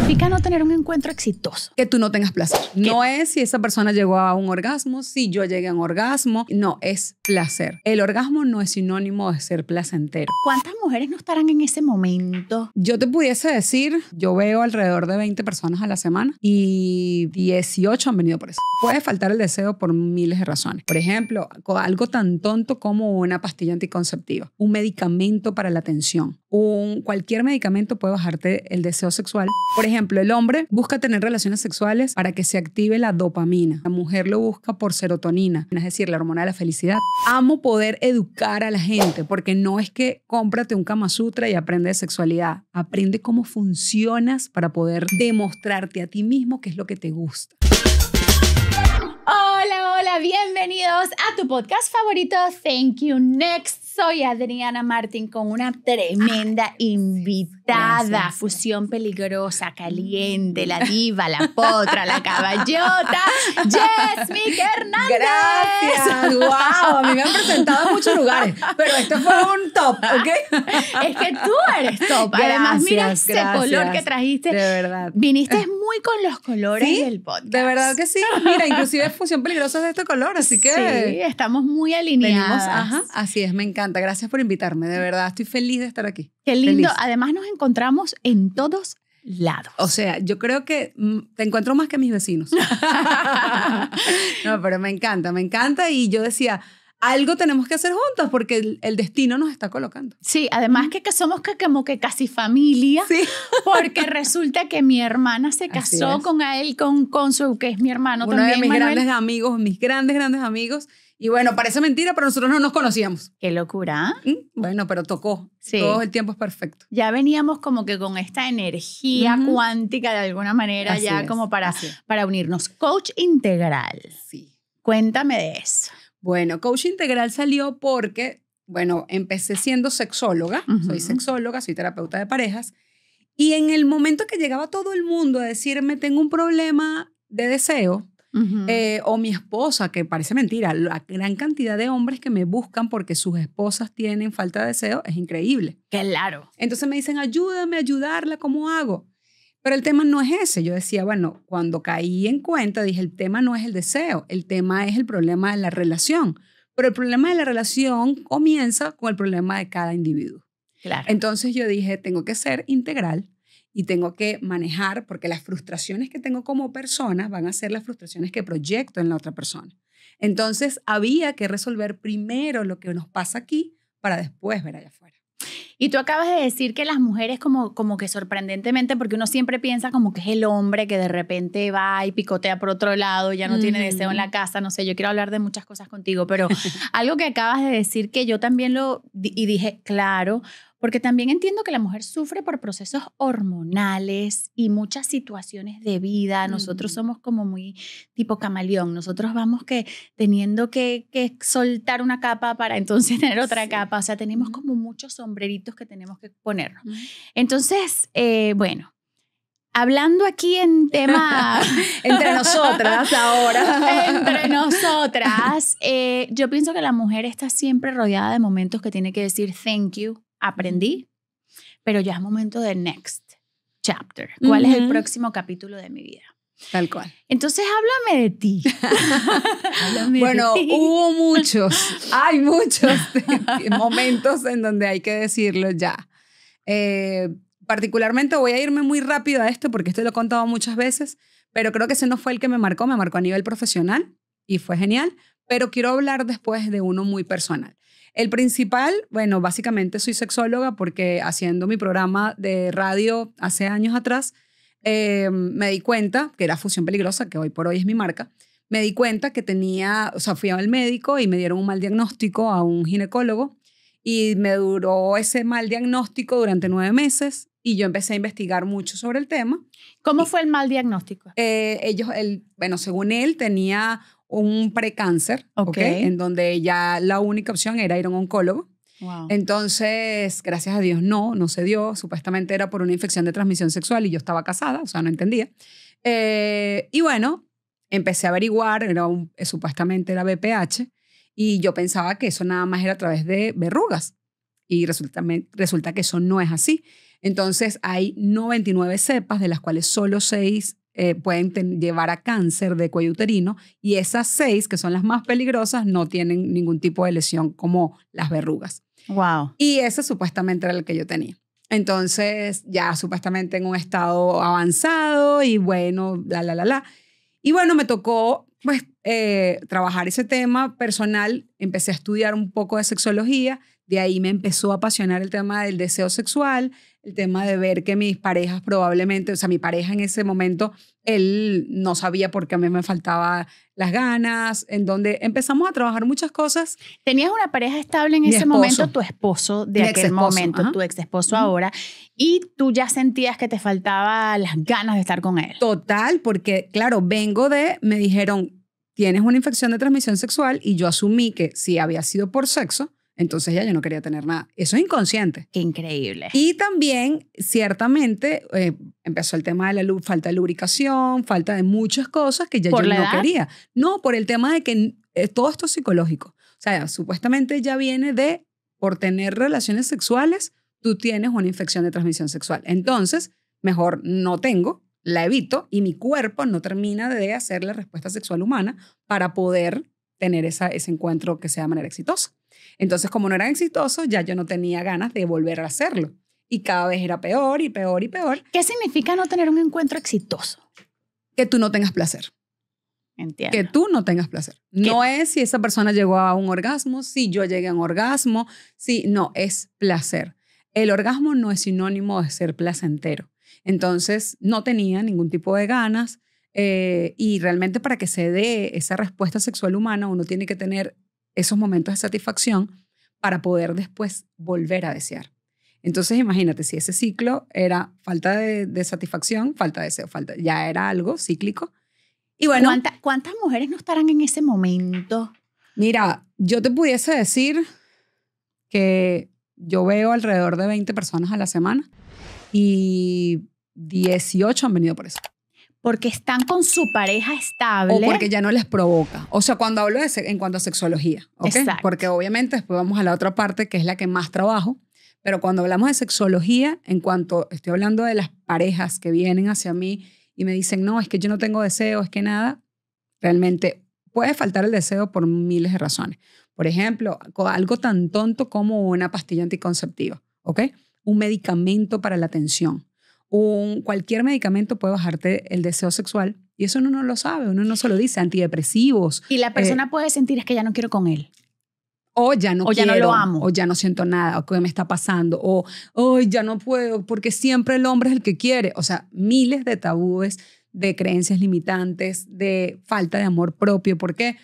significa no tener un encuentro exitoso? Que tú no tengas placer. ¿Qué? No es si esa persona llegó a un orgasmo, si yo llegué a un orgasmo. No, es placer. El orgasmo no es sinónimo de ser placentero. ¿Cuántas mujeres no estarán en ese momento? Yo te pudiese decir, yo veo alrededor de 20 personas a la semana y 18 han venido por eso. Puede faltar el deseo por miles de razones. Por ejemplo, algo tan tonto como una pastilla anticonceptiva, un medicamento para la tensión, cualquier medicamento puede bajarte el deseo sexual. Por ejemplo, el hombre busca tener relaciones sexuales para que se active la dopamina. La mujer lo busca por serotonina, es decir, la hormona de la felicidad. Amo poder educar a la gente porque no es que cómprate un Kama Sutra y aprende de sexualidad. Aprende cómo funcionas para poder demostrarte a ti mismo qué es lo que te gusta. Hola, hola, bienvenidos a tu podcast favorito, Thank You Next. Soy Adriana Martín con una tremenda invitada. Gracias. Fusión peligrosa, caliente, la diva, la potra, la caballota, Yesmik Hernández. Gracias. Wow, a mí me han presentado en muchos lugares, pero este fue un top, ¿ok? Es que tú eres top. Además, mira ese color que trajiste. De verdad. Viniste muy con los colores ¿Sí? del podcast. De verdad que sí. Mira, inclusive Fusión Peligrosa es de este color, así que... Sí, estamos muy alineadas. Venimos, ajá, así es, me encanta. Gracias por invitarme, de verdad, estoy feliz de estar aquí. Qué lindo. Feliz. Además, nos encontramos en todos lados. O sea, yo creo que te encuentro más que mis vecinos. No, pero me encanta y yo decía, algo tenemos que hacer juntos porque el destino nos está colocando. Sí, además que somos como que casi familia, Sí. porque resulta que mi hermana se Así casó es. con él, con su, que es mi hermano Uno también, de mis Manuel. grandes amigos, mis grandes amigos. Y bueno, parece mentira, pero nosotros no nos conocíamos. Qué locura. Bueno, pero tocó. Sí. Todo el tiempo es perfecto. Ya veníamos como que con esta energía cuántica de alguna manera, Así ya es, como así es. para unirnos. Coach integral. Sí. Cuéntame de eso. Bueno, Coach Integral salió porque, bueno, empecé siendo sexóloga, soy sexóloga, soy terapeuta de parejas, y en el momento que llegaba todo el mundo a decirme, tengo un problema de deseo, o mi esposa, que parece mentira, la gran cantidad de hombres que me buscan porque sus esposas tienen falta de deseo es increíble. Claro. Entonces me dicen, ayúdame a ayudarla, ¿cómo hago? Pero el tema no es ese. Yo decía, bueno, cuando caí en cuenta, dije, el tema no es el deseo, el tema es el problema de la relación. Pero el problema de la relación comienza con el problema de cada individuo. Claro. Entonces yo dije, tengo que ser integral y tengo que manejar, porque las frustraciones que tengo como persona van a ser las frustraciones que proyecto en la otra persona. Entonces había que resolver primero lo que nos pasa aquí para después ver allá afuera. Y tú acabas de decir que las mujeres como que sorprendentemente, porque uno siempre piensa como que es el hombre que de repente va y picotea por otro lado, ya no tiene deseo en la casa, no sé, yo quiero hablar de muchas cosas contigo, pero algo que acabas de decir que yo también y dije, claro, porque también entiendo que la mujer sufre por procesos hormonales y muchas situaciones de vida. Nosotros somos como muy tipo camaleón. Nosotros vamos teniendo que soltar una capa para entonces tener otra capa. O sea, tenemos como muchos sombreritos que tenemos que ponernos. Entonces, bueno, hablando aquí en tema... Entre nosotras ahora. Entre nosotras, yo pienso que la mujer está siempre rodeada de momentos que tiene que decir thank you. Aprendí, pero ya es momento de next chapter. ¿Cuál es el próximo capítulo de mi vida? Tal cual. Entonces, háblame de ti. Bueno, hubo hay muchos momentos en donde hay que decirlo ya. Particularmente voy a irme muy rápido a esto porque esto lo he contado muchas veces, pero creo que ese no fue el que me marcó a nivel profesional y fue genial, pero quiero hablar después de uno muy personal. El principal, bueno, básicamente soy sexóloga porque haciendo mi programa de radio hace años atrás, me di cuenta que era Fusión Peligrosa, que hoy por hoy es mi marca, me di cuenta que fui al médico y me dieron un mal diagnóstico a un ginecólogo y me duró ese mal diagnóstico durante 9 meses y yo empecé a investigar mucho sobre el tema. ¿Cómo fue el mal diagnóstico? Bueno, según él tenía un precáncer, Okay. en donde ya la única opción era ir a un oncólogo. Wow. Entonces, gracias a Dios, no se dio. Supuestamente era por una infección de transmisión sexual y yo estaba casada, o sea, no entendía. Y bueno, empecé a averiguar, supuestamente era BPH, y yo pensaba que eso nada más era a través de verrugas. Y resulta que eso no es así. Entonces hay 99 cepas, de las cuales solo 6 pueden llevar a cáncer de cuello uterino, y esas 6, que son las más peligrosas, no tienen ningún tipo de lesión como las verrugas. Wow. Y ese supuestamente era el que yo tenía. Entonces ya supuestamente en un estado avanzado y bueno, Y bueno, me tocó pues trabajar ese tema personal. Empecé a estudiar un poco de sexología. De ahí me empezó a apasionar el tema del deseo sexual, el tema de ver que mis parejas probablemente, o sea, mi pareja en ese momento, él no sabía por qué a mí me faltaba las ganas, en donde empezamos a trabajar muchas cosas. ¿Tenías una pareja estable en Mi ese esposo. momento, tu esposo de Mi aquel ex-esposo, momento, ajá. tu ex esposo ahora, y tú ya sentías que te faltaba las ganas de estar con él? Total, porque claro, me dijeron, tienes una infección de transmisión sexual, y yo asumí que si había sido por sexo, entonces ya yo no quería tener nada. Eso es inconsciente. Qué increíble. Y también, ciertamente, empezó el tema de la falta de lubricación, falta de muchas cosas que ya ¿Por yo la no edad? quería. No, por el tema de que todo esto es psicológico. O sea, supuestamente ya viene de, por tener relaciones sexuales, tú tienes una infección de transmisión sexual. Entonces, mejor no tengo, la evito, y mi cuerpo no termina de hacer la respuesta sexual humana para poder tener ese encuentro que sea de manera exitosa. Entonces, como no era exitoso, ya yo no tenía ganas de volver a hacerlo. Y cada vez era peor y peor y peor. ¿Qué significa no tener un encuentro exitoso? Que tú no tengas placer. Entiendo. Que tú no tengas placer. No es si esa persona llegó a un orgasmo, si yo llegué a un orgasmo, si no, es placer. El orgasmo no es sinónimo de ser placentero. Entonces, no tenía ningún tipo de ganas, y realmente para que se dé esa respuesta sexual humana, uno tiene que tener esos momentos de satisfacción para poder después volver a desear. Entonces, imagínate, si ese ciclo era falta de satisfacción, falta de deseo, ya era algo cíclico. Y bueno, ¿Cuántas mujeres no estarán en ese momento? mira, yo te pudiese decir que yo veo alrededor de 20 personas a la semana, y 18 han venido por eso. Porque están con su pareja estable. O porque ya no les provoca. O sea, cuando hablo en cuanto a sexología, ¿ok? Exacto. Porque obviamente después vamos a la otra parte, que es la que más trabajo. Pero cuando hablamos de sexología, en cuanto estoy hablando de las parejas que vienen hacia mí y me dicen, no, es que yo no tengo deseo, es que nada, realmente puede faltar el deseo por miles de razones. Por ejemplo, algo tan tonto como una pastilla anticonceptiva, ¿ok? Un medicamento para la tensión. Cualquier medicamento puede bajarte el deseo sexual, y eso uno no lo sabe, uno no se lo dice. Antidepresivos. Y la persona puede sentir es que ya no quiero con él. O ya no quiero, ya no lo amo. o ya no siento nada, o qué me está pasando, o oh, ya no puedo, porque siempre el hombre es el que quiere. O sea, miles de tabúes, de creencias limitantes, de falta de amor propio. ¿Por qué?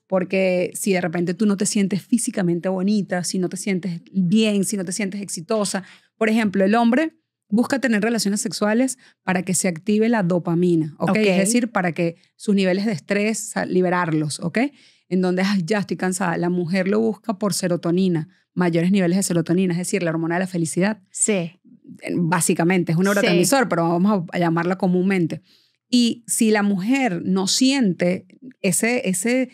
Porque si de repente tú no te sientes físicamente bonita, si no te sientes bien, si no te sientes exitosa. Por ejemplo, el hombre busca tener relaciones sexuales para que se active la dopamina, ¿ok? Es decir, para que sus niveles de estrés, liberarlos, ¿ok? En donde ya estoy cansada. La mujer lo busca por serotonina, mayores niveles de serotonina, es decir, la hormona de la felicidad. Sí. Básicamente, es un neurotransmisor, pero vamos a llamarla comúnmente. Y si la mujer no siente ese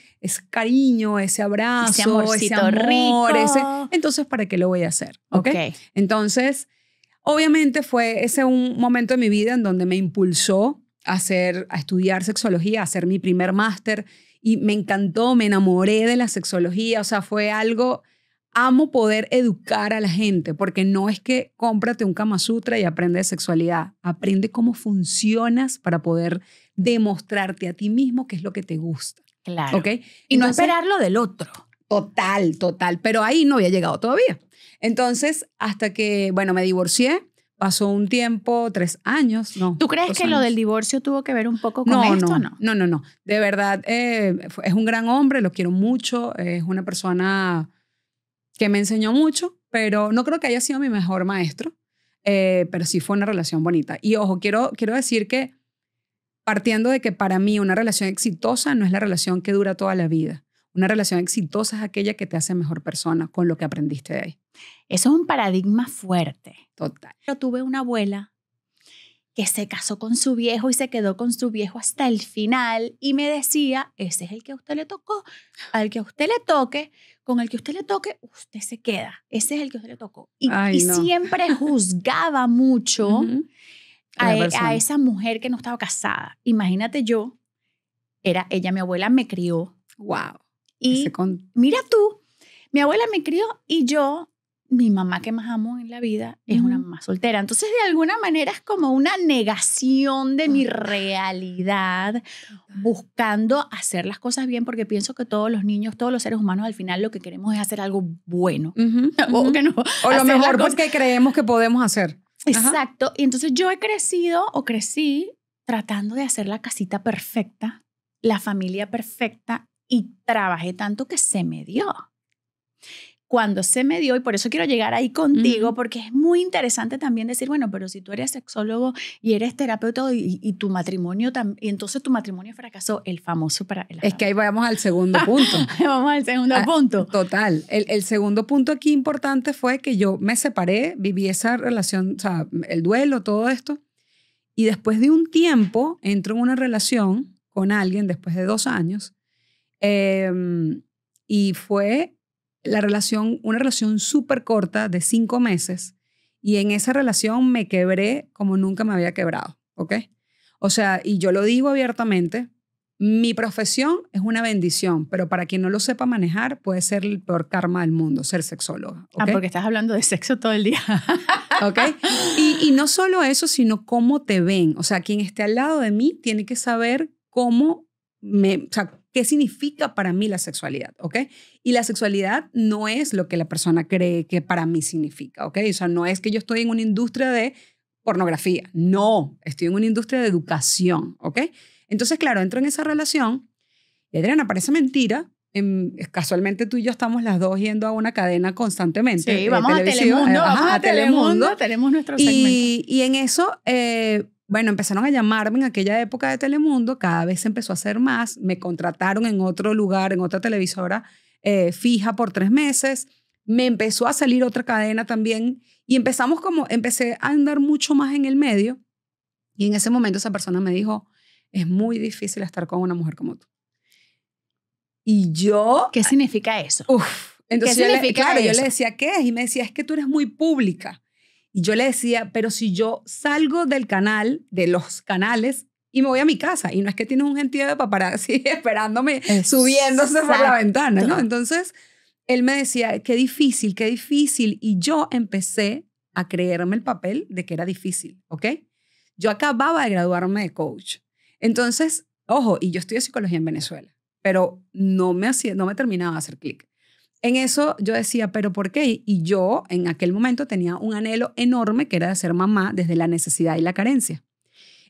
cariño, ese abrazo, ese amor, rico, entonces, ¿para qué lo voy a hacer? ¿Ok? Entonces, obviamente fue ese un momento de mi vida en donde me impulsó a estudiar sexología, a hacer mi primer máster, y me encantó, me enamoré de la sexología. O sea, fue algo, amo poder educar a la gente, porque no es que cómprate un Kama Sutra y aprende de sexualidad, aprende cómo funcionas para poder demostrarte a ti mismo qué es lo que te gusta. Claro. ¿Ok? Y no esperarlo del otro. Total, pero ahí no había llegado todavía. Entonces, hasta que, bueno, me divorcié, pasó un tiempo, 3 años, no. ¿Tú crees que lo del divorcio tuvo que ver un poco con esto? No. De verdad, es un gran hombre, lo quiero mucho, es una persona que me enseñó mucho, pero no creo que haya sido mi mejor maestro, pero sí fue una relación bonita. Y ojo, quiero decir que partiendo de que para mí una relación exitosa no es la relación que dura toda la vida. Una relación exitosa es aquella que te hace mejor persona con lo que aprendiste de ahí. Eso es un paradigma fuerte. Total. Yo tuve una abuela que se casó con su viejo y se quedó con su viejo hasta el final y me decía, ese es el que a usted le tocó, al que a usted le toque, con el que a usted le toque, usted se queda, ese es el que a usted le tocó. Y No. siempre juzgaba mucho Ujú. a esa mujer que no estaba casada. Imagínate yo, mi abuela me crió. Wow. Y mira tú, mi abuela me crió y yo, mi mamá que más amo en la vida, es una mamá soltera. Entonces, de alguna manera es como una negación de mi realidad, buscando hacer las cosas bien, porque pienso que todos los niños, todos los seres humanos, al final lo que queremos es hacer algo bueno. O, que no, o lo mejor porque creemos que podemos hacer. Exacto. Y entonces yo crecí tratando de hacer la casita perfecta, la familia perfecta, y trabajé tanto que se me dio. Cuando se me dio, y por eso quiero llegar ahí contigo, porque es muy interesante también decir, bueno, pero si tú eres sexólogo y eres terapeuta y tu matrimonio y entonces tu matrimonio fracasó, el famoso para el Es que ahí vamos al segundo punto. Vamos al segundo punto. Total. El segundo punto aquí importante fue que yo me separé, viví esa relación, o sea, el duelo, todo esto, y después de un tiempo entro en una relación con alguien, después de 2 años, y fue una relación súper corta de 5 meses, y en esa relación me quebré como nunca me había quebrado, ¿ok? O sea, y yo lo digo abiertamente, mi profesión es una bendición, pero para quien no lo sepa manejar, puede ser el peor karma del mundo, ser sexóloga, ¿ok? Porque estás hablando de sexo todo el día. ¿Ok? Y no solo eso, sino cómo te ven. O sea, quien esté al lado de mí tiene que saber o sea, qué significa para mí la sexualidad, ¿ok? Y la sexualidad no es lo que la persona cree que para mí significa, ¿ok? O sea, no es que yo estoy en una industria de pornografía, no, estoy en una industria de educación, ¿ok? Entonces, claro, entro en esa relación y Adriana, parece mentira, casualmente tú y yo estamos las dos yendo a una cadena constantemente. Sí, vamos a Telemundo, vamos a Telemundo, tenemos nuestro segmento. Y en eso... bueno, empezaron a llamarme en aquella época de Telemundo, cada vez se empezó a hacer más, me contrataron en otro lugar, en otra televisora fija por 3 meses, me empezó a salir otra cadena también y empecé a andar mucho más en el medio y en ese momento esa persona me dijo, es muy difícil estar con una mujer como tú. Y yo... ¿Qué significa eso? Entonces ¿qué significa eso? Yo le decía, ¿qué es? Y me decía, es que tú eres muy pública. Y yo le decía, pero si yo salgo del canal, de los canales, y me voy a mi casa, y no es que tienes un gentío de paparazzi esperándome, subiéndose por la ventana, ¿no? Entonces, él me decía, qué difícil, y yo empecé a creerme el papel de que era difícil, ¿ok? Yo acababa de graduarme de coach. Entonces, ojo, y yo estudio psicología en Venezuela, pero no me terminaba de hacer clic. En eso yo decía, ¿pero por qué? Y yo en aquel momento tenía un anhelo enorme que era de ser mamá desde la necesidad y la carencia.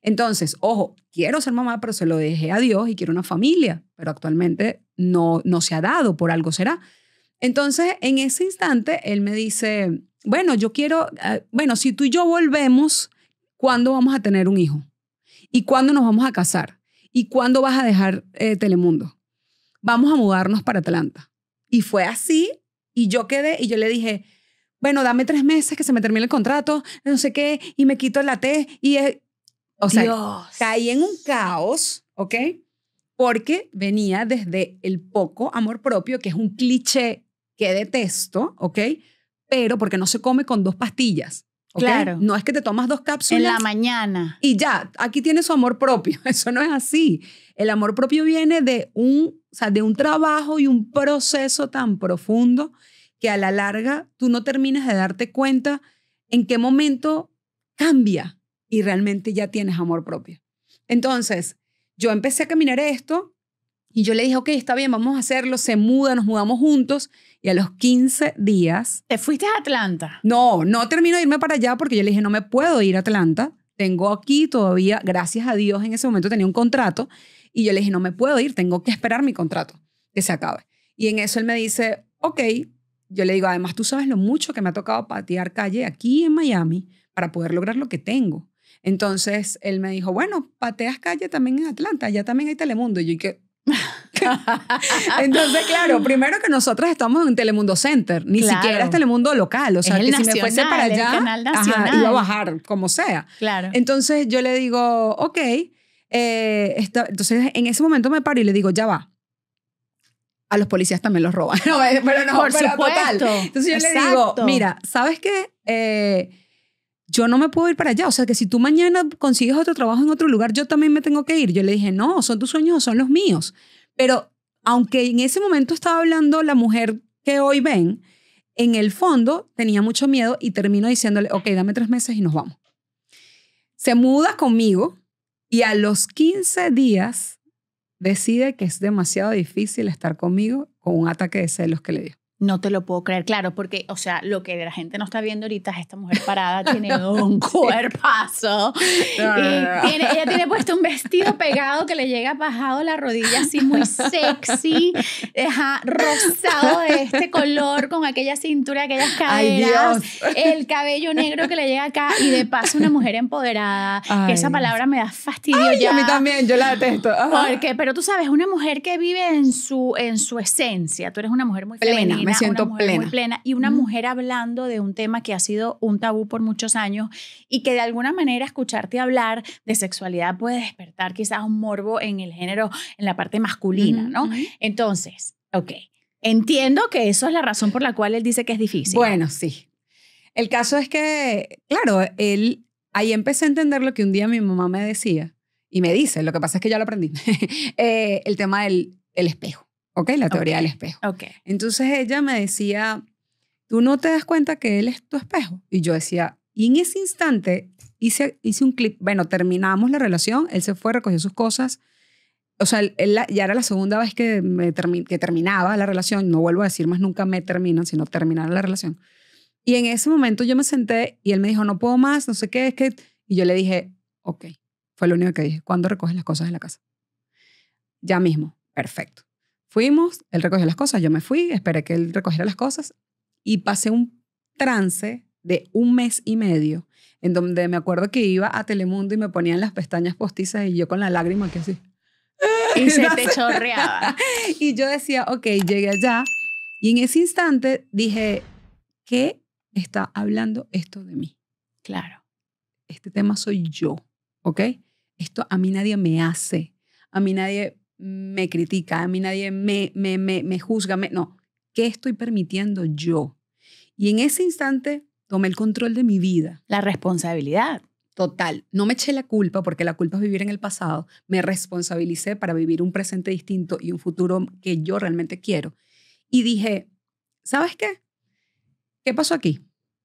Entonces, ojo, quiero ser mamá, pero se lo dejé a Dios y quiero una familia, pero actualmente no se ha dado, por algo será. Entonces, en ese instante, él me dice, bueno, yo quiero, si tú y yo volvemos, ¿cuándo vamos a tener un hijo? ¿Y cuándo nos vamos a casar? ¿Y cuándo vas a dejar Telemundo? Vamos a mudarnos para Atlanta. Y fue así, y yo quedé, y yo le dije, bueno, dame 3 meses que se me termine el contrato, no sé qué, y me quito la T, o sea, Dios. Caí en un caos, ¿ok? Porque venía desde el poco amor propio, que es un cliché que detesto, ¿ok? Pero porque no se come con 2 pastillas, ¿okay? Claro. No es que te tomas 2 cápsulas. En la mañana. Y ya, aquí tienes su amor propio. Eso no es así. El amor propio viene de un trabajo y un proceso tan profundo que a la larga tú no terminas de darte cuenta en qué momento cambia y realmente ya tienes amor propio. Entonces, yo empecé a caminar esto y yo le dije, ok, está bien, vamos a hacerlo. Se muda, nos mudamos juntos y a los 15 días... ¿Te fuiste a Atlanta? No termino de irme para allá porque yo le dije, no me puedo ir a Atlanta. Tengo aquí todavía, gracias a Dios, en ese momento tenía un contrato. Y yo le dije, no me puedo ir, tengo que esperar mi contrato, que se acabe. Y en eso él me dice, ok. Yo le digo, además tú sabes lo mucho que me ha tocado patear calle aquí en Miami para poder lograr lo que tengo. Entonces él me dijo, bueno, pateas calle también en Atlanta, ya también hay Telemundo. Y yo dije, Entonces, claro, primero que nosotros estamos en Telemundo Center, ni Claro. siquiera es Telemundo local, o sea, Es que el si me fuese para nacional, el allá, canal nacional. iba a bajar como sea. Claro. Entonces yo le digo, ok, entonces en ese momento me paro y le digo, ya va. A los policías también los roban. No, pero no, Por pero supuesto. total. Entonces yo le Exacto. digo, mira, ¿sabes qué? Yo no me puedo ir para allá. O sea, que si tú mañana consigues otro trabajo en otro lugar, yo también me tengo que ir. Yo le dije, no, son tus sueños o son los míos. Pero aunque en ese momento estaba hablando la mujer que hoy ven, en el fondo tenía mucho miedo y termino diciéndole, ok, dame 3 meses y nos vamos. Se muda conmigo y a los 15 días decide que es demasiado difícil estar conmigo con un ataque de celos que le dio. No te lo puedo creer, claro, porque, o sea, lo que la gente no está viendo ahorita es esta mujer parada, tiene un cuerpazo. Ella tiene puesto un vestido pegado que le llega bajado la rodilla, así muy sexy, rosado de este color, con aquella cintura, aquellas caderas, el cabello negro que le llega acá, y de paso una mujer empoderada, que esa palabra me da fastidio ya. A mí también, yo la detesto. Porque, pero tú sabes, una mujer que vive en su esencia, tú eres una mujer muy plena, femenina, me siento una mujer plena. muy plena, y una mujer hablando de un tema que ha sido un tabú por muchos años y que de alguna manera escucharte hablar de sexualidad puede despertar quizás un morbo en el género, en la parte masculina, ¿no? Entonces, ok, entiendo que eso es la razón por la cual él dice que es difícil. Bueno, sí. El caso es que, claro, ahí empecé a entender lo que un día mi mamá me decía y me dice, lo que pasa es que ya lo aprendí, el tema del espejo. ¿Ok? La teoría del espejo. Okay. Entonces ella me decía, ¿tú no te das cuenta que él es tu espejo? Y yo decía, y en ese instante hice un clip. Bueno, terminamos la relación, él se fue, recogió sus cosas. O sea, ya era la segunda vez que terminaba la relación. No vuelvo a decir más nunca me terminan, sino terminar la relación. Y en ese momento yo me senté y él me dijo, no puedo más, no sé qué, es que... Y yo le dije, ok. Fue lo único que dije. ¿Cuándo recoges las cosas de la casa? Ya mismo. Perfecto. Fuimos, él recogió las cosas, yo me fui, esperé que él recogiera las cosas y pasé un trance de 1 mes y medio en donde me acuerdo que iba a Telemundo y me ponían las pestañas postizas y yo con la lágrima que así. Y se te chorreaba. Y yo decía, ok, llegué allá y en ese instante dije, ¿qué está hablando esto de mí? Claro. Este tema soy yo, ¿ok? Esto a mí nadie me hace, a mí nadie me critica, a mí nadie me juzga, no, ¿qué estoy permitiendo yo? Y en ese instante tomé el control de mi vida. La responsabilidad. Total, no me eché la culpa porque la culpa es vivir en el pasado, me responsabilicé para vivir un presente distinto y un futuro que yo realmente quiero. Y dije, ¿sabes qué? ¿Qué pasó aquí?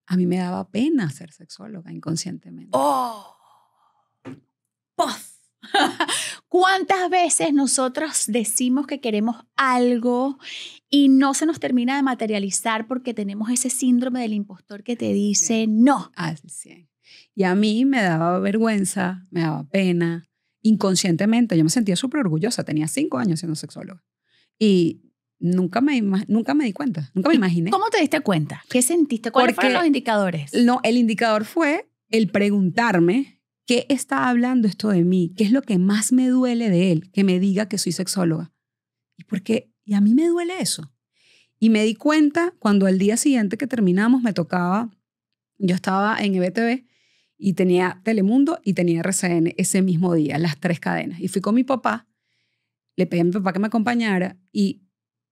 A mí me daba pena ser sexóloga inconscientemente. ¡Oh! ¡Puff! ¿Cuántas veces nosotros decimos que queremos algo y no se nos termina de materializar porque tenemos ese síndrome del impostor que te dice no? Así. Y a mí me daba vergüenza, me daba pena, inconscientemente. Yo me sentía súper orgullosa, tenía 5 años siendo sexóloga. Y nunca me di cuenta, nunca me imaginé. ¿Cómo te diste cuenta? ¿Qué sentiste? ¿Cuáles fueron los indicadores? No, el indicador fue el preguntarme qué está hablando esto de mí, qué es lo que más me duele de él, que me diga que soy sexóloga. Y a mí me duele eso. Y me di cuenta cuando al día siguiente que terminamos me tocaba, yo estaba en EBTV y tenía Telemundo y tenía RCN ese mismo día, las 3 cadenas. Y fui con mi papá, le pedí a mi papá que me acompañara y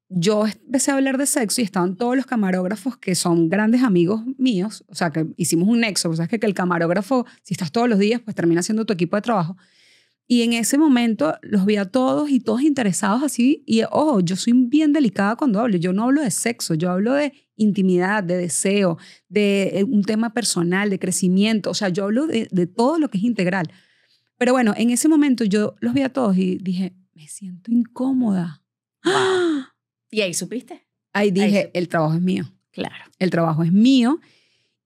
yo empecé a hablar de sexo y estaban todos los camarógrafos que son grandes amigos míos, o sea, que hicimos un nexo, o sea, que el camarógrafo, si estás todos los días, pues termina siendo tu equipo de trabajo. Y en ese momento los vi a todos y todos interesados así. Y ojo, yo soy bien delicada cuando hablo. Yo no hablo de sexo, yo hablo de intimidad, de deseo, de un tema personal, de crecimiento. O sea, yo hablo de todo lo que es integral. Pero bueno, en ese momento yo los vi a todos y dije, me siento incómoda. Wow. ¿Y ahí supiste? Ahí dije, el trabajo es mío. Claro. El trabajo es mío.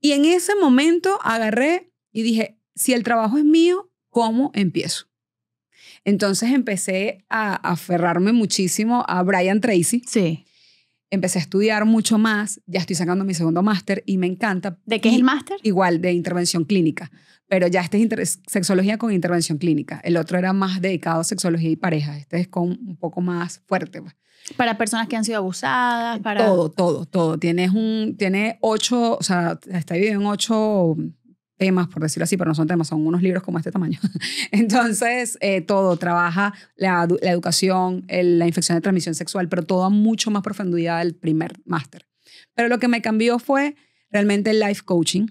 Y en ese momento agarré y dije, si el trabajo es mío, ¿cómo empiezo? Entonces empecé a aferrarme muchísimo a Brian Tracy. Sí. empecé a estudiar mucho más, ya estoy sacando mi segundo máster y me encanta. ¿De qué es el máster? Igual, de intervención clínica, pero ya este es sexología con intervención clínica. El otro era más dedicado a sexología y pareja, este es con un poco más fuerte. Pues. Para personas que han sido abusadas, para... Todo. Tiene 8, o sea, está dividido en 8 temas, por decirlo así, pero no son temas, son unos libros como este tamaño. Entonces, todo, trabaja la educación, la infección de transmisión sexual, pero todo a mucho más profundidad del primer máster. Pero lo que me cambió fue realmente el life coaching.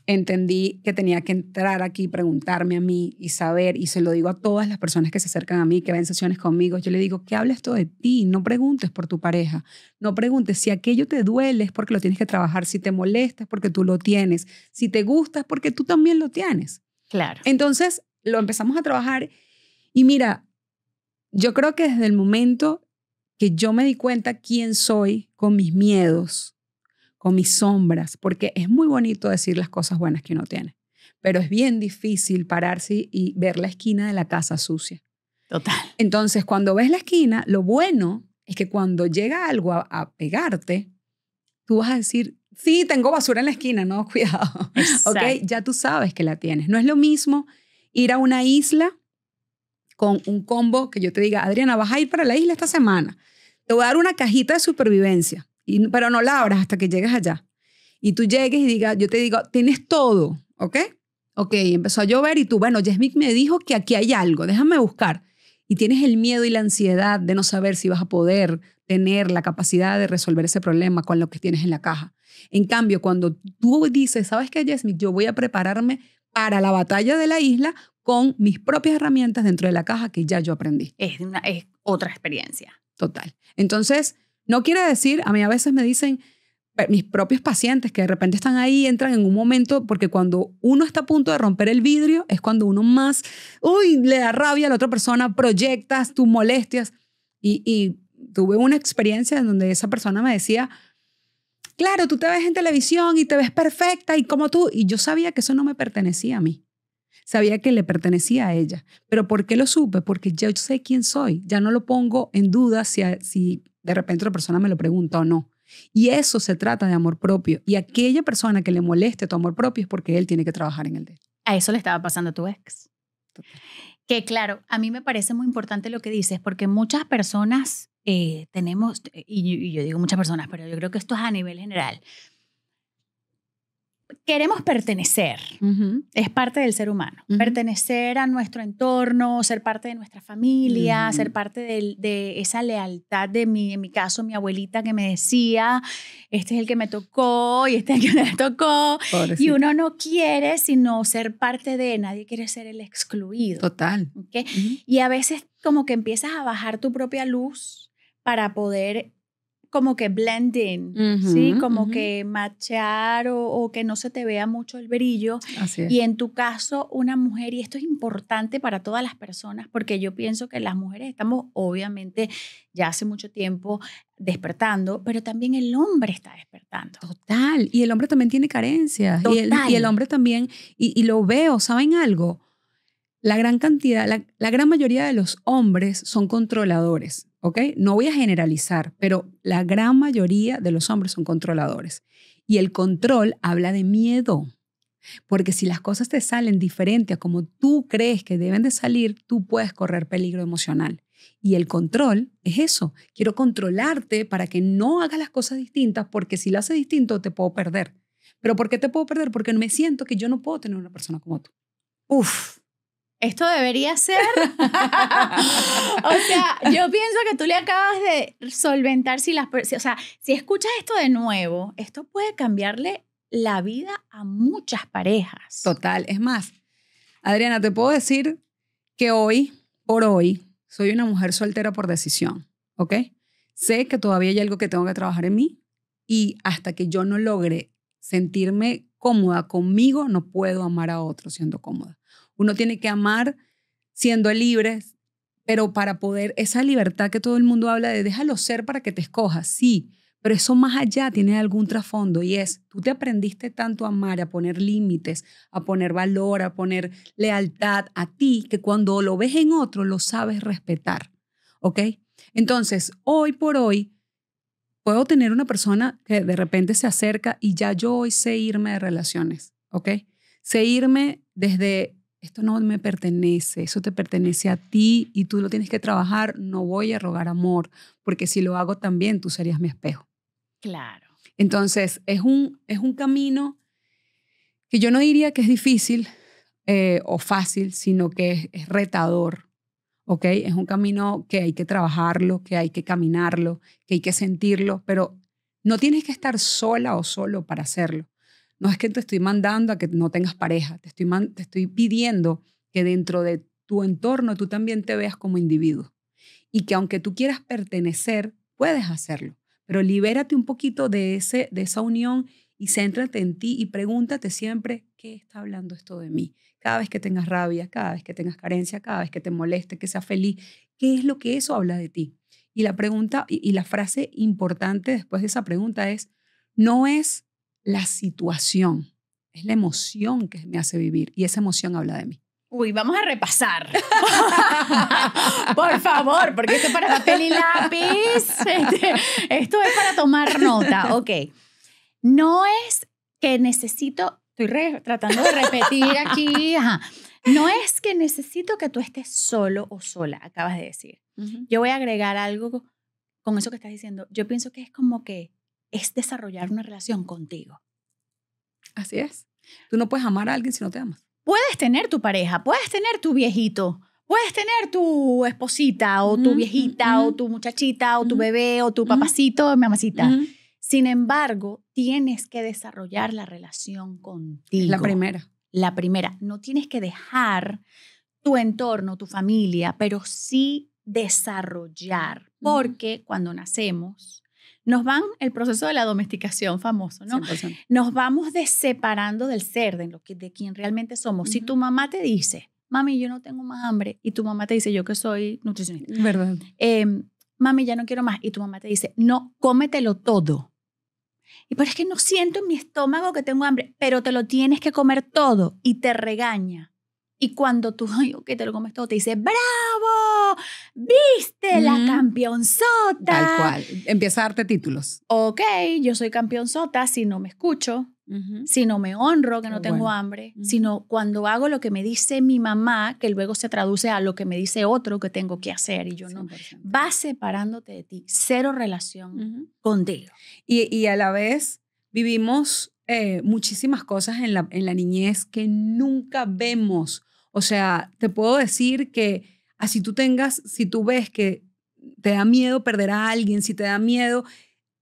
Entendí que tenía que entrar aquí, preguntarme a mí y saber, y se lo digo a todas las personas que se acercan a mí, que ven sesiones conmigo, yo le digo, ¿qué habla esto de ti? No preguntes por tu pareja, no preguntes si aquello te duele es porque lo tienes que trabajar, si te molesta es porque tú lo tienes, si te gusta es porque tú también lo tienes. Claro. Entonces lo empezamos a trabajar y mira, yo creo que desde el momento que yo me di cuenta quién soy con mis miedos, con mis sombras, porque es muy bonito decir las cosas buenas que uno tiene, pero es bien difícil pararse y ver la esquina de la casa sucia. Total. Entonces, cuando ves la esquina, lo bueno es que cuando llega algo a pegarte, tú vas a decir, sí, tengo basura en la esquina, no, cuidado. ¿Ok? Ya tú sabes que la tienes. No es lo mismo ir a una isla con un combo que yo te diga, Adriana, vas a ir para la isla esta semana. Te voy a dar una cajita de supervivencia. Pero no la abras hasta que llegues allá. Y tú llegues y yo te digo, tienes todo, ¿ok? Ok, empezó a llover y tú, bueno, Yasmín me dijo que aquí hay algo, déjame buscar. Y tienes el miedo y la ansiedad de no saber si vas a poder tener la capacidad de resolver ese problema con lo que tienes en la caja. En cambio, cuando tú dices, ¿sabes qué, Yasmín? Yo voy a prepararme para la batalla de la isla con mis propias herramientas dentro de la caja que ya yo aprendí. Es otra experiencia. Total. Entonces, no quiere decir, a mí a veces me dicen, mis propios pacientes que de repente están ahí, entran en un momento, porque cuando uno está a punto de romper el vidrio, es cuando uno más, le da rabia a la otra persona, proyectas tus molestias. Y tuve una experiencia en donde esa persona me decía, claro, tú te ves en televisión y te ves perfecta y como tú. Y yo sabía que eso no me pertenecía a mí. Sabía que le pertenecía a ella. ¿Pero por qué lo supe? Porque yo sé quién soy. Ya no lo pongo en duda si de repente otra persona me lo pregunta o no. Y eso se trata de amor propio. Y aquella persona que le moleste tu amor propio es porque él tiene que trabajar en el de él. A eso le estaba pasando a tu ex. Total. Que claro, a mí me parece muy importante lo que dices, porque muchas personas tenemos, y yo digo muchas personas, pero yo creo que esto es a nivel general, queremos pertenecer, es parte del ser humano, pertenecer a nuestro entorno, ser parte de nuestra familia, ser parte de esa lealtad en mi caso, mi abuelita que me decía, este es el que me tocó y este es el que me tocó. Pobrecito. Y uno no quiere sino ser parte de, nadie quiere ser el excluido. Total. ¿Okay? Y a veces como que empiezas a bajar tu propia luz para poder como que blend in, ¿sí? Como que matchear o que no se te vea mucho el brillo. Así es. Y en tu caso, una mujer, y esto es importante para todas las personas, porque yo pienso que las mujeres estamos obviamente ya hace mucho tiempo despertando, pero también el hombre está despertando. Total. Y el hombre también tiene carencias. Y el hombre también, y lo veo, ¿saben algo? La gran cantidad, la gran mayoría de los hombres son controladores, ¿ok? No voy a generalizar, pero la gran mayoría de los hombres son controladores. Y el control habla de miedo, porque si las cosas te salen diferente a como tú crees que deben de salir, tú puedes correr peligro emocional. Y el control es eso. Quiero controlarte para que no hagas las cosas distintas, porque si lo haces distinto te puedo perder. ¿Pero por qué te puedo perder? Porque me siento que yo no puedo tener una persona como tú. Uf. Esto debería ser, o sea, yo pienso que tú le acabas de solventar si escuchas esto de nuevo, esto puede cambiarle la vida a muchas parejas. Total, es más, Adriana, te puedo decir que hoy, por hoy, soy una mujer soltera por decisión, ¿ok? Sé que todavía hay algo que tengo que trabajar en mí y hasta que yo no logre sentirme cómoda conmigo, no puedo amar a otro siendo cómoda. Uno tiene que amar siendo libre, pero para poder, esa libertad que todo el mundo habla de déjalo ser para que te escojas, sí, pero eso más allá tiene algún trasfondo y es, tú te aprendiste tanto a amar, a poner límites, a poner valor, a poner lealtad a ti, que cuando lo ves en otro lo sabes respetar, ¿ok? Entonces, hoy por hoy, puedo tener una persona que de repente se acerca y ya yo hoy sé irme de relaciones, ¿ok? Sé irme desde, esto no me pertenece, eso te pertenece a ti y tú lo tienes que trabajar, no voy a rogar amor, porque si lo hago también tú serías mi espejo. Claro. Entonces, es un camino que yo no diría que es difícil o fácil, sino que es retador, ¿ok? Es un camino que hay que trabajarlo, que hay que caminarlo, que hay que sentirlo, pero no tienes que estar sola o solo para hacerlo. No es que te estoy mandando a que no tengas pareja, te estoy pidiendo que dentro de tu entorno tú también te veas como individuo y que aunque tú quieras pertenecer, puedes hacerlo, pero libérate un poquito de esa unión y céntrate en ti y pregúntate siempre, ¿qué está hablando esto de mí? Cada vez que tengas rabia, cada vez que tengas carencia, cada vez que te moleste, que seas feliz, ¿qué es lo que eso habla de ti? Y la pregunta y la frase importante después de esa pregunta es, no es la situación, es la emoción que me hace vivir y esa emoción habla de mí. Uy, vamos a repasar. Por favor, porque esto es para papel y lápiz. Esto es para tomar nota. Ok. No es que necesito, tratando de repetir aquí, no es que necesito que tú estés solo o sola, acabas de decir. Yo voy a agregar algo con eso que estás diciendo. Yo pienso que es como que es desarrollar una relación contigo. Así es. Tú no puedes amar a alguien si no te amas. Puedes tener tu pareja, puedes tener tu viejito, puedes tener tu esposita o tu viejita o tu muchachita o tu bebé o tu papacito o mamacita. Sin embargo, tienes que desarrollar la relación contigo. Es la primera. La primera. No tienes que dejar tu entorno, tu familia, pero sí desarrollar. Porque cuando nacemos, nos van el proceso de la domesticación famoso, ¿no? 100%. Nos vamos separando del ser, de quien realmente somos. Si tu mamá te dice, mami, yo no tengo más hambre, y tu mamá te dice, yo que soy nutricionista. ¿Verdad? Mami, ya no quiero más. Y tu mamá te dice, no, cómetelo todo. Y pero es que no siento en mi estómago que tengo hambre, pero te lo tienes que comer todo y te regaña. Y cuando tú, ay, ok, te lo comes todo, te dice, ¡bravo! ¿Viste la campeonzota? Tal cual. Empieza a darte títulos. Ok, yo soy campeonzota si no me escucho, si no me honro, que no tengo hambre, sino cuando hago lo que me dice mi mamá, que luego se traduce a lo que me dice otro que tengo que hacer y yo 100%. No. Vas separándote de ti, cero relación contigo. Y a la vez vivimos muchísimas cosas en la niñez que nunca vemos. O sea, te puedo decir que así si tú ves que te da miedo perder a alguien, si te da miedo,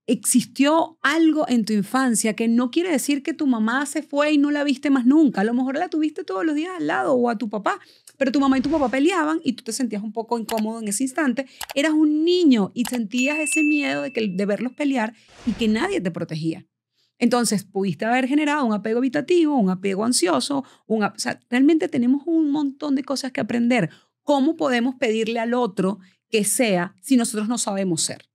existió algo en tu infancia que no quiere decir que tu mamá se fue y no la viste más nunca. A lo mejor la tuviste todos los días al lado o a tu papá, pero tu mamá y tu papá peleaban y tú te sentías un poco incómodo en ese instante. Eras un niño y sentías ese miedo de verlos pelear y que nadie te protegía. Entonces, pudiste haber generado un apego evitativo, un apego ansioso, o sea, realmente tenemos un montón de cosas que aprender. ¿Cómo podemos pedirle al otro que sea si nosotros no sabemos ser?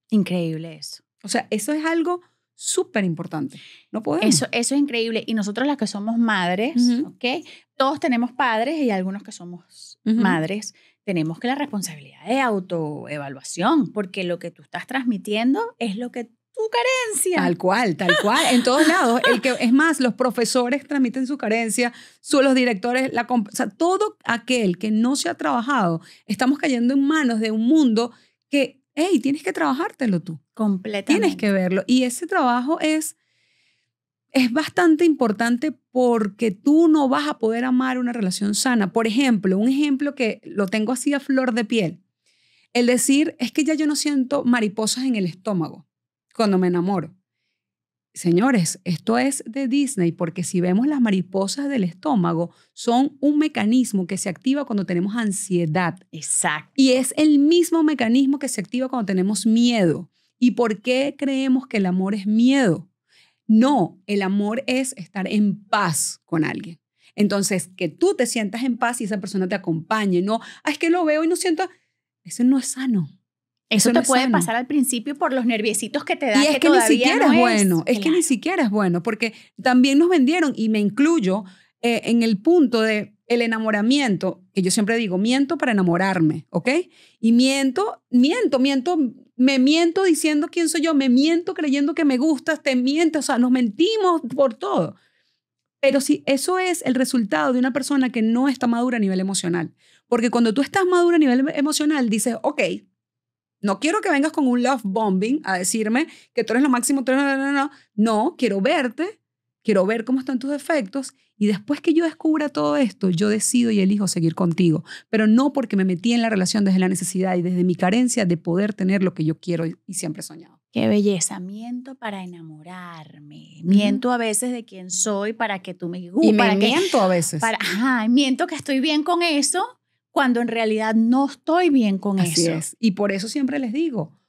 Increíble eso. O sea, eso es algo súper importante. No podemos. Eso es increíble. Y nosotros las que somos madres, ¿ok? Todos tenemos padres y algunos que somos madres, tenemos que la responsabilidad de autoevaluación, porque lo que tú estás transmitiendo es lo que tu carencia. Tal cual, tal cual. En todos lados. Es más, los profesores transmiten su carencia, los directores, o sea, todo aquel que no se ha trabajado, estamos cayendo en manos de un mundo que, hey, tienes que trabajártelo tú. Completamente. Tienes que verlo. Y ese trabajo es bastante importante porque tú no vas a poder amar una relación sana. Por ejemplo, un ejemplo que lo tengo así a flor de piel. El decir, es que ya yo no siento mariposas en el estómago cuando me enamoro. Señores, esto es de Disney, porque si vemos las mariposas del estómago, son un mecanismo que se activa cuando tenemos ansiedad. Exacto. Y es el mismo mecanismo que se activa cuando tenemos miedo. ¿Y por qué creemos que el amor es miedo? No, el amor es estar en paz con alguien. Entonces, que tú te sientas en paz y esa persona te acompañe. No, es que lo veo y no siento. Eso no es sano. Eso te puede pasar al principio por los nerviecitos que te da. Y es que ni siquiera no es bueno. Es claro. que ni siquiera es bueno, porque también nos vendieron, y me incluyo en el punto de el enamoramiento, que yo siempre digo, miento para enamorarme, ¿ok? Y miento me miento diciendo quién soy yo, me miento creyendo que me gustas, te mientes, o sea, nos mentimos por todo. Pero si eso es el resultado de una persona que no está madura a nivel emocional. Porque cuando tú estás madura a nivel emocional, dices, ok, no quiero que vengas con un love bombing a decirme que tú eres lo máximo, tú eres no, quiero verte, quiero ver cómo están tus defectos y después que yo descubra todo esto, yo decido y elijo seguir contigo, pero no porque me metí en la relación desde la necesidad y desde mi carencia de poder tener lo que yo quiero y siempre he soñado. Qué belleza. Miento para enamorarme. Miento a veces de quién soy para que tú me Y me miento a veces. Miento que estoy bien con eso cuando en realidad no estoy bien con Así eso. es. Y por eso siempre les digo,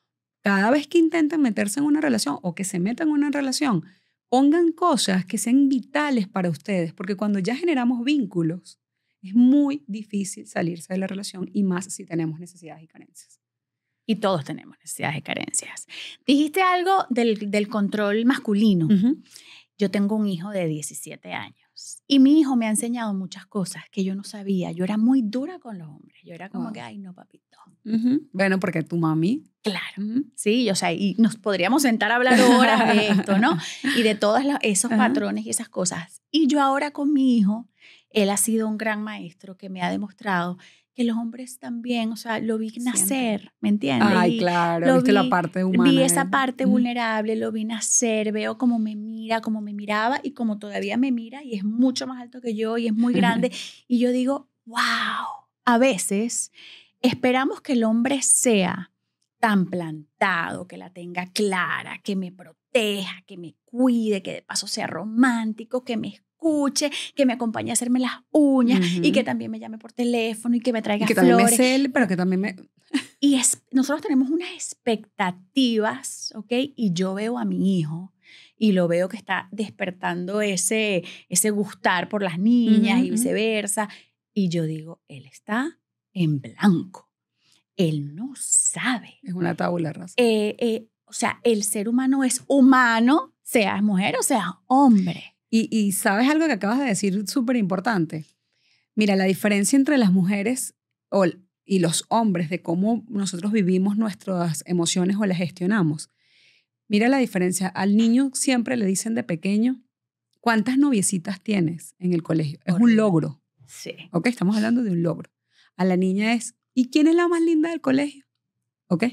cada vez que intenten meterse en una relación o que se metan en una relación, pongan cosas que sean vitales para ustedes, porque cuando ya generamos vínculos, es muy difícil salirse de la relación y más si tenemos necesidades y carencias. Y todos tenemos necesidades y carencias. Dijiste algo del control masculino. Yo tengo un hijo de 17 años y mi hijo me ha enseñado muchas cosas que yo no sabía. Yo era muy dura con los hombres. Yo era como que, ay, no, papito. Bueno, porque tu mami. Claro, sí, o sea, y nos podríamos sentar a hablar horas de esto, ¿no? Y de todos esos patrones y esas cosas. Y yo ahora con mi hijo, él ha sido un gran maestro que me ha demostrado que los hombres también, o sea, lo vi nacer, ¿me entiendes? Ay, claro, viste la parte humana. Vi esa parte vulnerable, lo vi nacer, veo cómo me mira, cómo me miraba y cómo todavía me mira y es mucho más alto que yo y es muy grande. Y yo digo, wow, a veces esperamos que el hombre sea tan plantado, que la tenga clara, que me proteja, que me cuide, que de paso sea romántico, que me escuche, que me acompañe a hacerme las uñas y que también me llame por teléfono y que me traiga que flores. También me cele, pero que también me... Y nosotros tenemos unas expectativas, ¿ok? Y yo veo a mi hijo y lo veo que está despertando ese gustar por las niñas y viceversa. Y yo digo, él está en blanco. Él no sabe. Es una tabula rasa. O sea, el ser humano es humano, seas mujer o seas hombre. Y ¿sabes algo que acabas de decir súper importante? Mira, la diferencia entre las mujeres y los hombres de cómo nosotros vivimos nuestras emociones o las gestionamos. Mira la diferencia. Al niño siempre le dicen de pequeño, ¿cuántas noviecitas tienes en el colegio? Es un logro. Sí. ¿Ok? Estamos hablando de un logro. A la niña es, ¿y quién es la más linda del colegio? ¿Ok?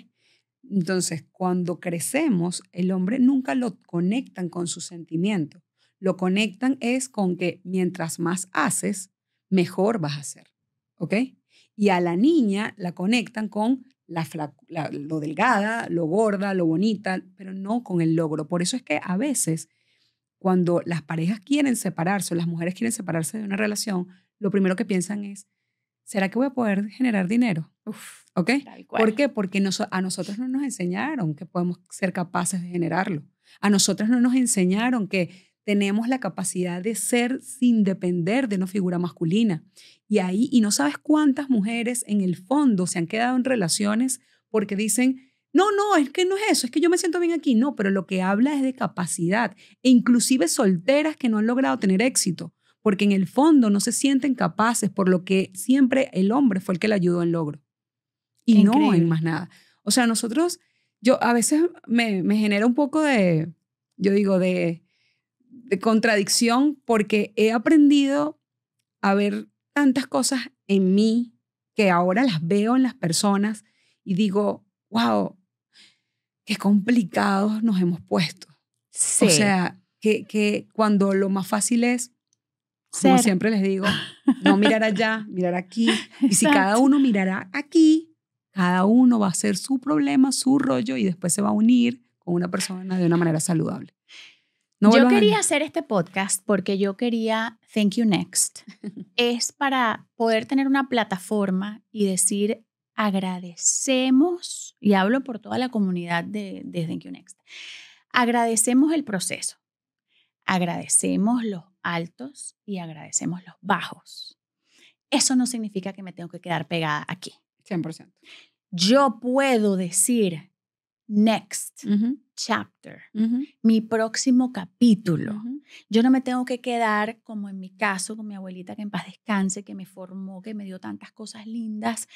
Entonces, cuando crecemos, el hombre nunca lo conectan con sus sentimientos. Lo conectan es con que mientras más haces, mejor vas a ser. ¿Ok? Y a la niña la conectan con lo delgada, lo gorda, lo bonita, pero no con el logro. Por eso es que a veces, cuando las parejas quieren separarse o las mujeres quieren separarse de una relación, lo primero que piensan es, ¿será que voy a poder generar dinero? ¿Ok? ¿Por qué? Porque a nosotros no nos enseñaron que podemos ser capaces de generarlo. A nosotros no nos enseñaron que tenemos la capacidad de ser sin depender de una figura masculina. Y no sabes cuántas mujeres en el fondo se han quedado en relaciones porque dicen, no, es que no es eso, es que yo me siento bien aquí. No, pero lo que habla es de capacidad. E inclusive solteras que no han logrado tener éxito, porque en el fondo no se sienten capaces, por lo que siempre el hombre fue el que le ayudó en logro. Y no en más nada. O sea, yo a veces me genera un poco de contradicción porque he aprendido a ver tantas cosas en mí que ahora las veo en las personas y digo, wow, qué complicados nos hemos puesto. Sí. O sea, que cuando lo más fácil es, como siempre les digo, no mirar allá, mirar aquí. Y si cada uno mirará aquí, cada uno va a hacer su problema, su rollo y después se va a unir con una persona de una manera saludable. Yo quería hacer este podcast porque yo quería Thank You Next. Es para poder tener una plataforma y decir agradecemos, y hablo por toda la comunidad de Thank You Next, agradecemos el proceso, agradecemos los altos y agradecemos los bajos. Eso no significa que me tengo que quedar pegada aquí. 100%. Yo puedo decir next chapter, mi próximo capítulo. Yo no me tengo que quedar como en mi caso con mi abuelita, que en paz descanse, que me formó, que me dio tantas cosas lindas,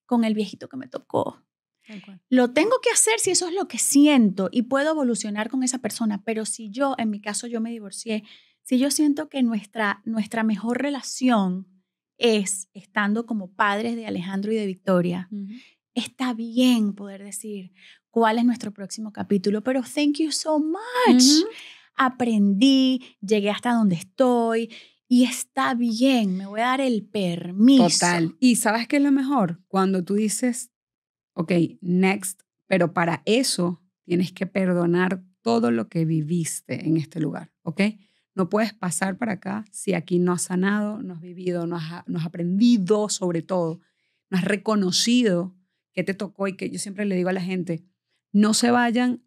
con el viejito que me tocó. Tal cual. Lo tengo que hacer si eso es lo que siento y puedo evolucionar con esa persona, pero si yo, en mi caso yo me divorcié, si yo siento que nuestra mejor relación es estando como padres de Alejandro y de Victoria, está bien poder decir cuál es nuestro próximo capítulo, pero thank you so much. Aprendí, llegué hasta donde estoy y está bien, me voy a dar el permiso. Total. Y ¿sabes qué es lo mejor? Cuando tú dices, ok, next, pero para eso tienes que perdonar todo lo que viviste en este lugar, ¿ok? No puedes pasar para acá si aquí no has sanado, no has vivido, no has aprendido sobre todo, no has reconocido qué te tocó y que yo siempre le digo a la gente, no se vayan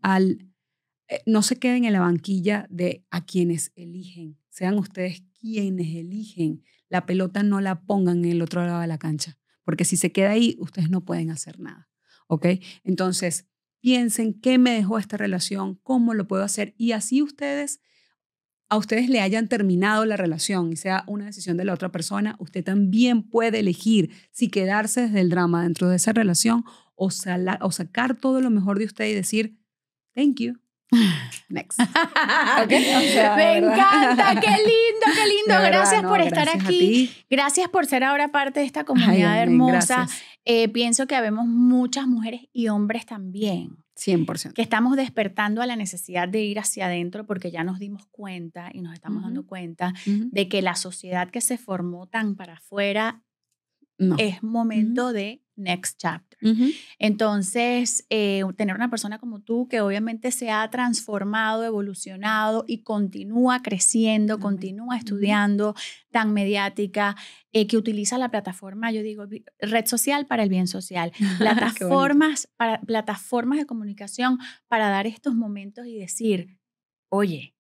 no se queden en la banquilla de a quienes eligen, sean ustedes quienes eligen, la pelota no la pongan en el otro lado de la cancha, porque si se queda ahí, ustedes no pueden hacer nada, ¿ok? Entonces, piensen qué me dejó esta relación, cómo lo puedo hacer y así a ustedes le hayan terminado la relación y sea una decisión de la otra persona, usted también puede elegir si quedarse desde el drama dentro de esa relación o sacar todo lo mejor de usted y decir, thank you. Next. Okay. O sea, me encanta, qué lindo, qué lindo. Verdad, gracias no, por estar gracias aquí. Gracias por ser ahora parte de esta comunidad amén, hermosa. Pienso que habemos muchas mujeres y hombres también. 100%. Que estamos despertando a la necesidad de ir hacia adentro porque ya nos dimos cuenta y nos estamos dando cuenta de que la sociedad que se formó tan para afuera es momento de next chapter. Entonces, tener una persona como tú que obviamente se ha transformado, evolucionado y continúa creciendo, continúa estudiando, tan mediática, que utiliza la plataforma, yo digo, red social para el bien social, plataformas de comunicación para dar estos momentos y decir, oye,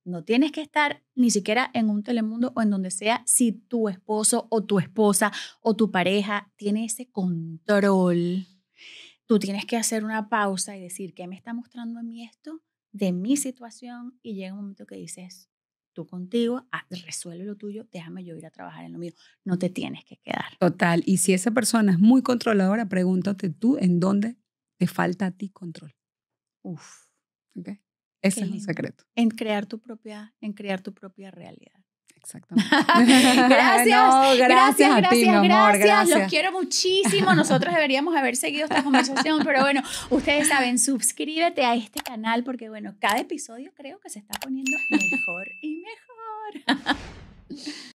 no tienes que estar ni siquiera en un Telemundo o en donde sea si tu esposo o tu esposa o tu pareja tiene ese control. Tú tienes que hacer una pausa y decir, ¿qué me está mostrando a mí esto de mi situación? Y llega un momento que dices, tú contigo, resuelve lo tuyo, déjame yo ir a trabajar en lo mío. No te tienes que quedar. Total. Y si esa persona es muy controladora, pregúntate tú en dónde te falta a ti control. Uf. ¿Okay? Ese es un secreto. En crear tu propia realidad. Exactamente. Gracias. No, gracias a ti, mi amor. Gracias. Los quiero muchísimo. Nosotros deberíamos haber seguido esta conversación, pero bueno, ustedes saben, suscríbete a este canal porque, bueno, cada episodio creo que se está poniendo mejor y mejor.